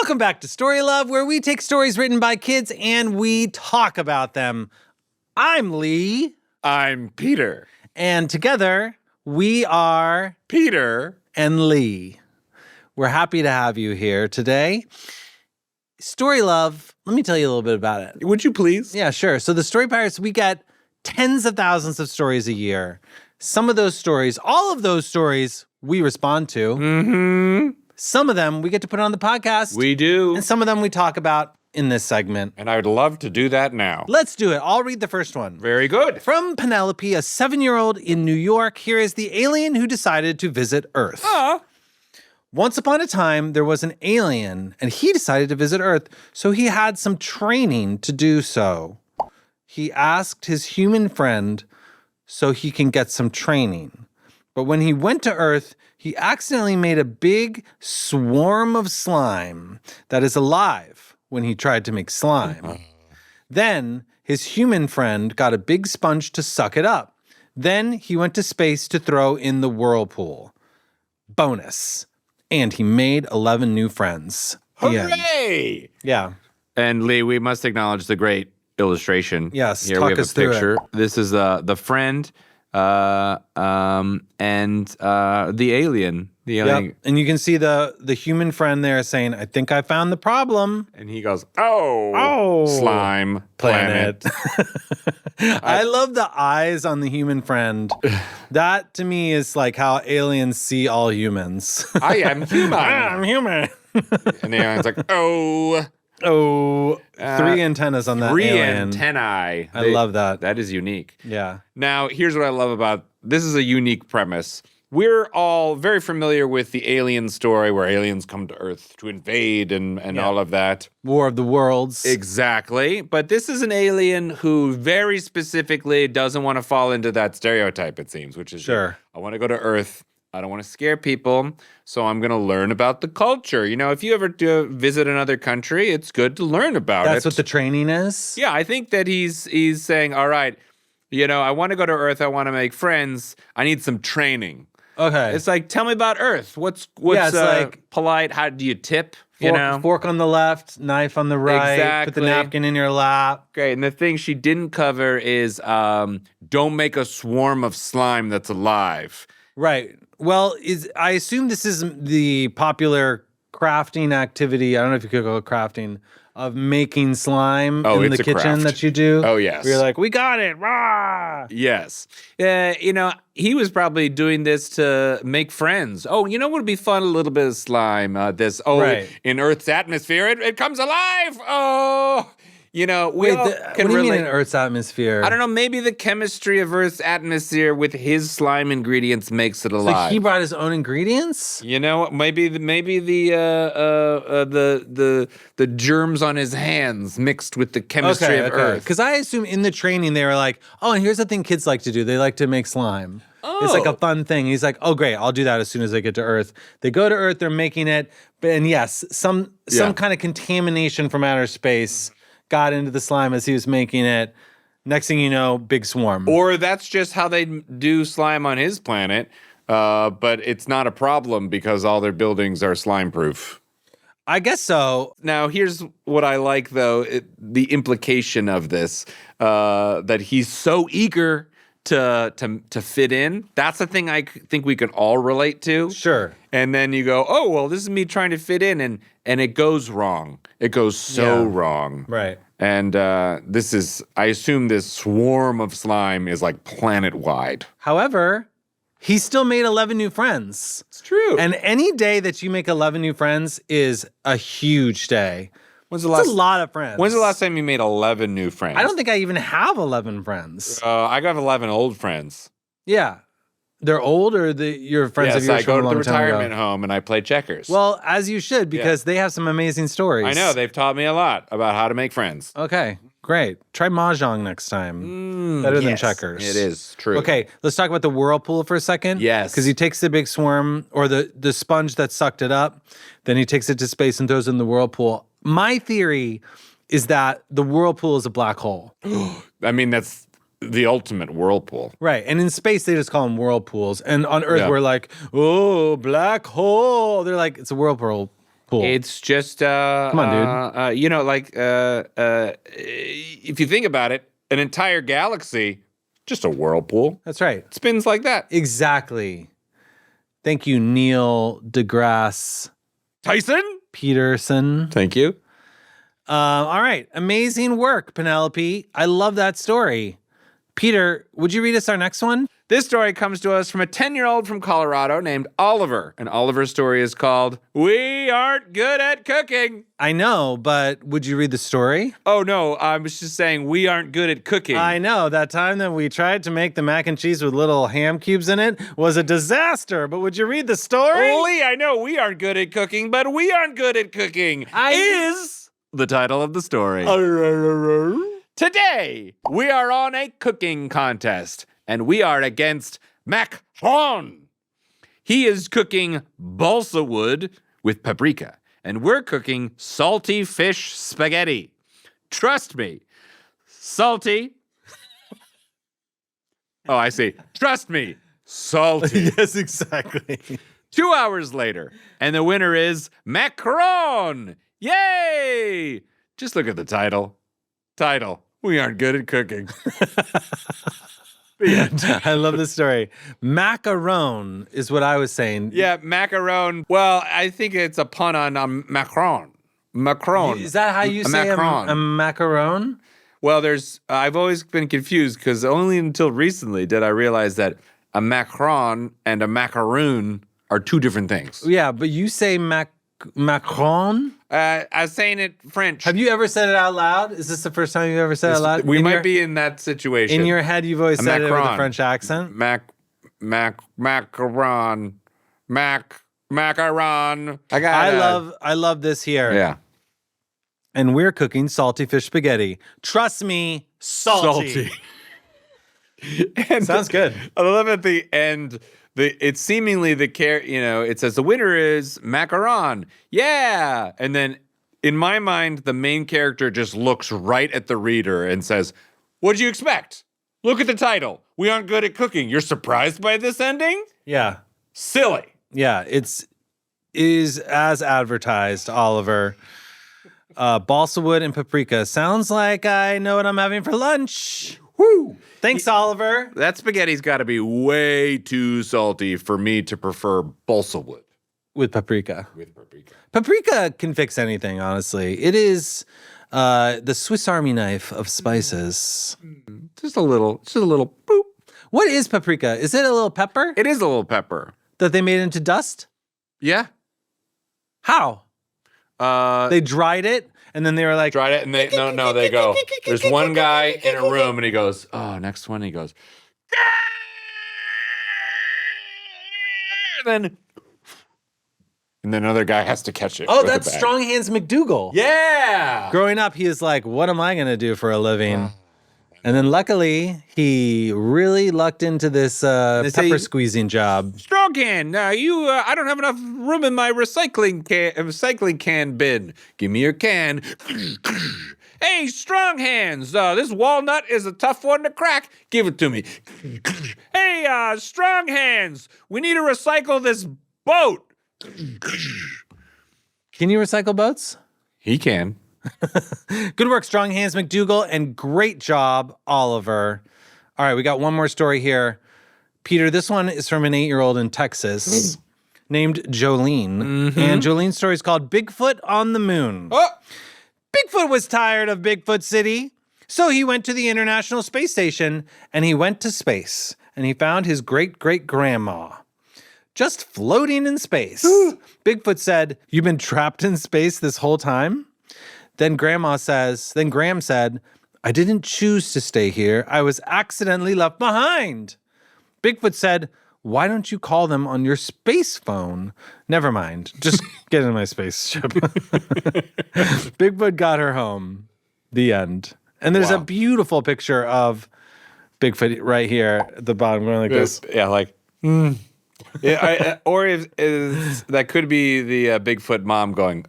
Welcome back to Story Love, where we take stories written by kids and we talk about them. I'm Lee. I'm Peter. And together, we are Peter and Lee. We're happy to have you here today. Story Love, let me tell you a little bit about it. Would you please? Yeah, sure. So the Story Pirates, we get tens of thousands of stories a year. Some of those stories, all of those stories, we respond to. Mm-hmm. Some of them we get to put on the podcast. We do. And some of them we talk about in this segment. And I would love to do that now. Let's do it. I'll read the first one. Very good. From Penelope, a 7-year-old in New York, here is the alien who decided to visit Earth. Once upon a time, there was an alien, and he decided to visit Earth, so he had some training to do so. He asked his human friend so he can get some training. But when he went to Earth, he accidentally made a big swarm of slime that is alive when he tried to make slime. Then his human friend got a big sponge to suck it up. Then he went to space to throw in the whirlpool. Bonus. And he made 11 new friends. Hooray! Yeah. And Lee, we must acknowledge the great illustration. Yes, Here talk we have us a through picture. it. This is the friend and the alien. The alien. Yep. And you can see the human friend there saying, I think I found the problem. And he goes, oh, slime planet. I love the eyes on the human friend. That to me is like how aliens see all humans. I am human. I'm human. And the alien's like, oh. Three antennas on that Three alien. antennae. I love that. That is unique. Yeah. Now, here's what I love about this is a unique premise. We're all very familiar with the alien story where aliens come to Earth to invade and all of that. War of the Worlds. Exactly. But this is an alien who very specifically doesn't want to fall into that stereotype, it seems, which is, Sure. I want to go to Earth. I don't want to scare people, so I'm going to learn about the culture. You know, if you ever do visit another country, it's good to learn about it. That's what the training is? Yeah, I think that he's saying, all right, you know, I want to go to Earth. I want to make friends. I need some training. Okay. It's like, tell me about Earth. What's it's like polite? How do you tip? Fork on the left, knife on the right. Exactly. Put the napkin in your lap. Great. And the thing she didn't cover is don't make a swarm of slime that's alive. Right. Well, I assume this is the popular crafting activity. I don't know if you could call it crafting of making slime in the kitchen craft. that you do. Oh, yes. Where you're like, we got it. Rah! Yes. You know, he was probably doing this to make friends. Oh, you know what would be fun? A little bit of slime. Right. In Earth's atmosphere, it comes alive. Oh, you know, Wait, what do you mean in Earth's atmosphere? I don't know. Maybe the chemistry of Earth's atmosphere with his slime ingredients makes it alive. So he brought his own ingredients? You know, maybe the germs on his hands mixed with the chemistry of Earth. Because I assume in the training they were like, oh, and here's the thing kids like to do. They like to make slime. Oh. It's like a fun thing. He's like, oh, great, I'll do that as soon as I get to Earth. They go to Earth, they're making it. And yes, some kind of contamination from outer space got into the slime as he was making it. Next thing you know, big swarm. Or that's just how they do slime on his planet, but it's not a problem because all their buildings are slime-proof. I guess so. Now, here's what I like, though, the implication of this, that he's so eager to fit in. That's the thing I think we can all relate to. Sure. And then you go, oh, well, this is me trying to fit in, and it goes wrong. It goes so wrong. Right. And I assume this swarm of slime is like planet-wide. However, he still made 11 new friends. It's true. And any day that you make 11 new friends is a huge day. It's a lot of friends. When's the last time you made 11 new friends? I don't think I even have 11 friends. I got 11 old friends. Yeah. They're old or your friends of yours I from go a to long the time retirement ago? home and I play checkers. Well, as you should, because they have some amazing stories. I know. They've taught me a lot about how to make friends. Okay, great. Try Mahjong next time. Better than checkers. It is true. Okay, let's talk about the whirlpool for a second. Yes. Because he takes the big swarm or the sponge that sucked it up, then he takes it to space and throws it in the whirlpool. My theory is that the whirlpool is a black hole. I mean, that's the ultimate whirlpool. Right. And in space, they just call them whirlpools. And on Earth, we're like, oh, black hole. They're like, it's a whirlpool. Cool. It's just Come on, dude. If you think about it, an entire galaxy, just a whirlpool. That's right. It spins like that. Exactly. Thank you, Neil deGrasse Tyson? Peterson. Thank you. All right. Amazing work, Penelope. I love that story. Peter, would you read us our next one? This story comes to us from a 10-year-old from Colorado named Oliver. And Oliver's story is called, We Aren't Good at Cooking. I know, but would you read the story? Oh, no, I was just saying we aren't good at cooking. I know. That time that we tried to make the mac and cheese with little ham cubes in it was a disaster. But would you read the story? Lee, I know we aren't good at cooking, but we aren't good at cooking is the title of the story. Today, we are on a cooking contest, and we are against McNerney. He is cooking balsa wood with paprika, and we're cooking salty fish spaghetti. Trust me, salty. Oh, I see. Trust me, salty. Yes, exactly. 2 hours later, and the winner is McNerney. Yay! Just look at the title. We aren't good at cooking. The end. I love this story. Macaron is what I was saying. Yeah, macaron. Well, I think it's a pun on Macron. Macron. Is that how you say macaron? a macaron? Well, I've always been confused because only until recently did I realize that a macaron and a macaroon are two different things. Yeah, but you say Macron? I was saying it French. Have you ever said it out loud? Is this the first time you've ever said it out loud? We might be in that situation. In your head, you've always said it with a French accent? Macaron. I love this here. Yeah. And we're cooking salty fish spaghetti. Trust me, salty. And sounds good. I love at the end. It's seemingly it says the winner is macaron. Yeah. And then in my mind, the main character just looks right at the reader and says, What'd you expect? Look at the title. We aren't good at cooking. You're surprised by this ending? Yeah. Silly. Yeah, it is as advertised, Oliver. Balsa wood and paprika. Sounds like I know what I'm having for lunch. Woo! Thanks, Oliver. That spaghetti's got to be way too salty for me to prefer balsa wood. With paprika. Paprika can fix anything, honestly. It is the Swiss Army knife of spices. Just a little boop. What is paprika? Is it a little pepper? It is a little pepper. That they made into dust? Yeah. How? They dried it, and then they were like... Dried it, and they go, there's one guy in a room, and he goes, next one, he goes... And then another guy has to catch it. Oh, that's Strong Hands McDougal. Yeah! Growing up, he is like, what am I going to do for a living? And then luckily, he really lucked into this pepper squeezing job. Strong Hand, I don't have enough room in my recycling can bin. Give me your can. Hey, Strong Hands, this walnut is a tough one to crack. Give it to me. Hey, Strong Hands, we need to recycle this boat. Can you recycle boats? He can. Good work, Strong Hands McDougal, and great job, Oliver. All right, we got one more story here. Peter, this one is from an 8-year-old in Texas named Jolene. Mm-hmm. And Jolene's story is called Bigfoot on the Moon. Oh! Bigfoot was tired of Bigfoot City, so he went to the International Space Station, and he went to space, and he found his great-great-grandma just floating in space. Bigfoot said, "You've been trapped in space this whole time?" Then Graham said, "I didn't choose to stay here. I was accidentally left behind." Bigfoot said, "Why don't you call them on your space phone?" "Never mind. Just get in my spaceship." Bigfoot got her home. The end. And there's a beautiful picture of Bigfoot right here at the bottom going like this. Yeah, like, Yeah, that could be the Bigfoot mom going,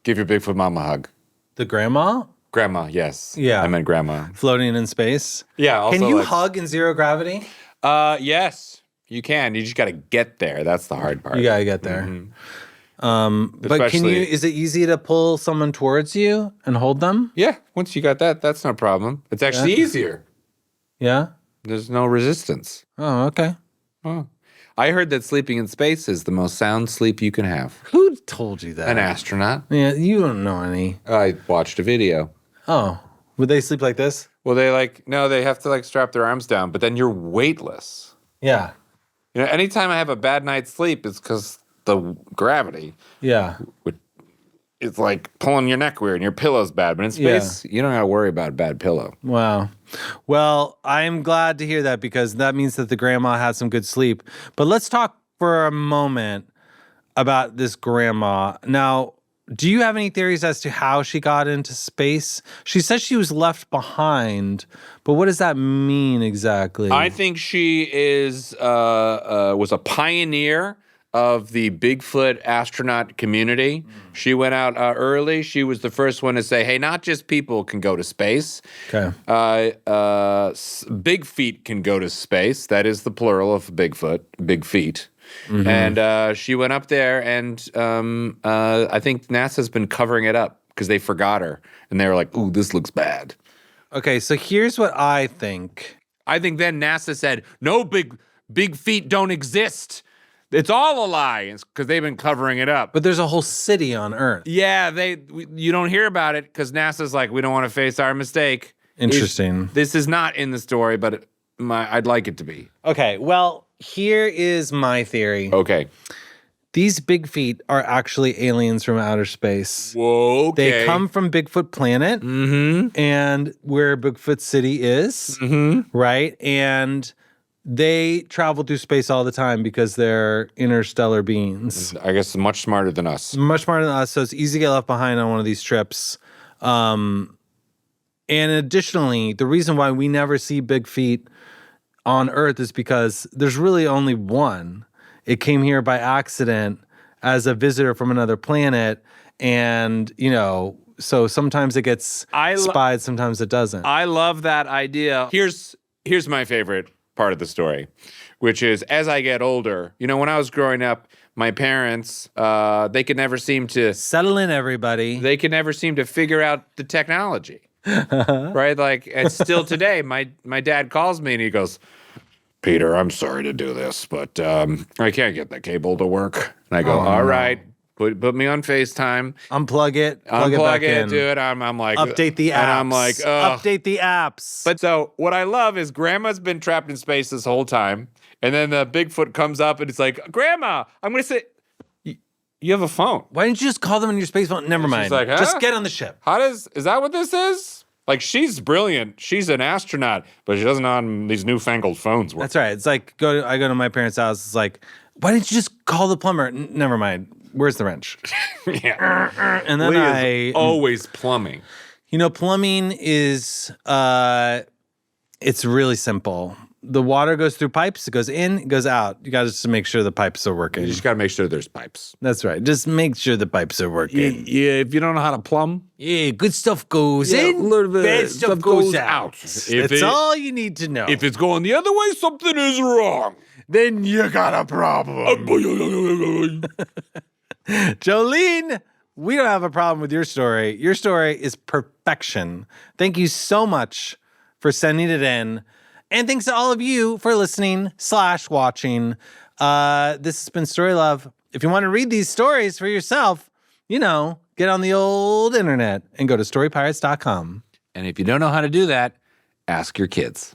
give your Bigfoot mom a hug. The grandma? Grandma, yes. Yeah. I meant grandma. Floating in space? Yeah. Also, can you hug in zero gravity? Yes, you can. You just got to get there. That's the hard part. You got to get there. Mm-hmm. But is it easy to pull someone towards you and hold them? Yeah, once you got that, that's no problem. It's actually easier. Yeah? There's no resistance. Oh, okay. Oh. I heard that sleeping in space is the most sound sleep you can have. Who told you that? An astronaut. Yeah, you don't know any. I watched a video. Oh, would they sleep like this? Well, they have to strap their arms down, but then you're weightless. Yeah. Anytime I have a bad night's sleep, it's because the gravity. Yeah. It's like pulling your neck weird and your pillow's bad. But in space, you don't got to worry about a bad pillow. Wow. Well, I'm glad to hear that because that means that the grandma had some good sleep. But let's talk for a moment about this grandma. Now, do you have any theories as to how she got into space? She says she was left behind, but what does that mean exactly? I think she was a pioneer of the Bigfoot astronaut community. She went out early. She was the first one to say, hey, not just people can go to space. Okay. Big feet can go to space. That is the plural of Bigfoot, big feet. Mm-hmm. And she went up there, and I think NASA's been covering it up because they forgot her. And they were like, ooh, this looks bad. Okay, so here's what I think. I think then NASA said, no, big feet don't exist. It's all a lie because they've been covering it up. But there's a whole city on Earth. Yeah, you don't hear about it because NASA's like, we don't want to face our mistake. Interesting. This is not in the story, but I'd like it to be. Okay, well, here is my theory. Okay. These big feet are actually aliens from outer space. Whoa, okay. They come from Bigfoot Planet and where Bigfoot City is, right? And they travel through space all the time because they're interstellar beings. I guess much smarter than us. Much smarter than us, so it's easy to get left behind on one of these trips. And additionally, the reason why we never see big feet on Earth is because there's really only one. It came here by accident as a visitor from another planet, and, so sometimes it gets spied, sometimes it doesn't. I love that idea. Here's my favorite part of the story, which is as I get older, when I was growing up, my parents, they could never seem to settle in, everybody. They could never seem to figure out the technology, right? Like, and still today, my dad calls me and he goes, Peter, I'm sorry to do this, but I can't get the cable to work. And I go, all right, put me on FaceTime. Unplug it. Unplug it, dude. I'm like, update the apps. And I'm like, update the apps. But so what I love is Grandma's been trapped in space this whole time. And then the Bigfoot comes up and it's like, Grandma, I'm going to say, you have a phone. Why didn't you just call them on your space phone? Never mind. She's like, huh? Just get on the ship. Is that what this is? Like, she's brilliant. She's an astronaut, but she doesn't know how these newfangled phones work. That's right. It's like, I go to my parents' house. It's like, why didn't you just call the plumber? Never mind. Where's the wrench? Yeah. And then Leah's always plumbing. Plumbing is, it's really simple. The water goes through pipes. It goes in, it goes out. You got to just make sure the pipes are working. You just got to make sure there's pipes. That's right. Just make sure the pipes are working. Yeah, if you don't know how to plumb. Yeah, good stuff goes in, a little bit bad stuff goes out. That's all you need to know. If it's going the other way, something is wrong. Then you got a problem. Jolene, we don't have a problem with your story. Your story is perfection. Thank you so much for sending it in. And thanks to all of you for listening / watching. This has been Story Love. If you want to read these stories for yourself, get on the old internet and go to storypirates.com. And if you don't know how to do that, ask your kids.